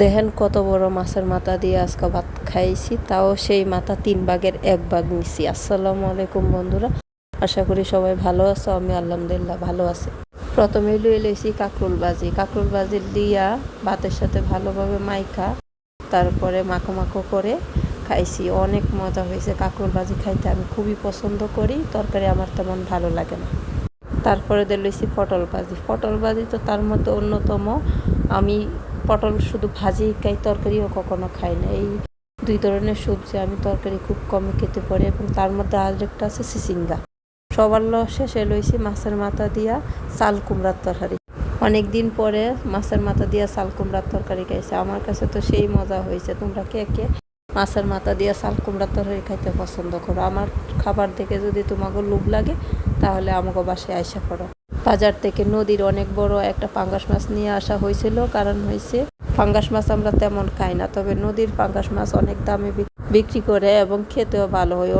দেখেন কত বড় মাছের মাথা দিয়ে আজকে ভাত খাইছি, তাও সেই মাথা 3 ভাগের 1 ভাগ নিছি। আসসালামু আলাইকুম বন্ধুরা, আশা করি সবাই ভালো আছো। আমি আলহামদুলিল্লাহ ভালো আছি। প্রথমে লুয়ে লইছি কাঁকরোল ভাজি দিয়া ভাতের সাথে ভালোভাবে মাইখা তারপরে মাখো মাখো করে খাইছি। অনেক মজা হয়েছে। কাঁকরোল ভাজি খাইতে আমি খুবই পছন্দ করি, তরকারি আমার তেমন ভালো লাগে না। তারপরে লইছি পটল ভাজি তো তার মধ্যে অন্যতম। আমি পটল শুধু ভাজি খাই, তরকারিও কখনো খাই না। এই 2 ধরনের সবজি আমি তরকারি খুব কমই খেতে পারি। এবং তার মধ্যে আরেকটা আছে চিচিঙ্গা। সবার শেষে লইছি মাছের মাথা দিয়া চাল কুমড়ার তরকারি। অনেক দিন পরে মাছের মাথা দিয়া চাল কুমড়ার তরকারি খাইছে। আমার কাছে তো সেই মজা হয়েছে। তোমরা কে কে মাছের মাথা দিয়া চাল কুমড়ার তরকারি খাইতে পছন্দ করো? আমার খাবার দেখে যদি তোমাকে লোভ লাগে তাহলে আমাকে বাসায় আইসা করো। বাজার থেকে নদীর অনেক বড় একটা পাঙ্গাস মাছ নিয়ে আসা হয়েছিল। কারণ হয়েছে পাঙ্গাস মাছ আমরা তেমন খাই না, তবে নদীর পাঙ্গাস মাছ অনেক দামে বিক্রি করে এবং খেতেও ভালো হয়।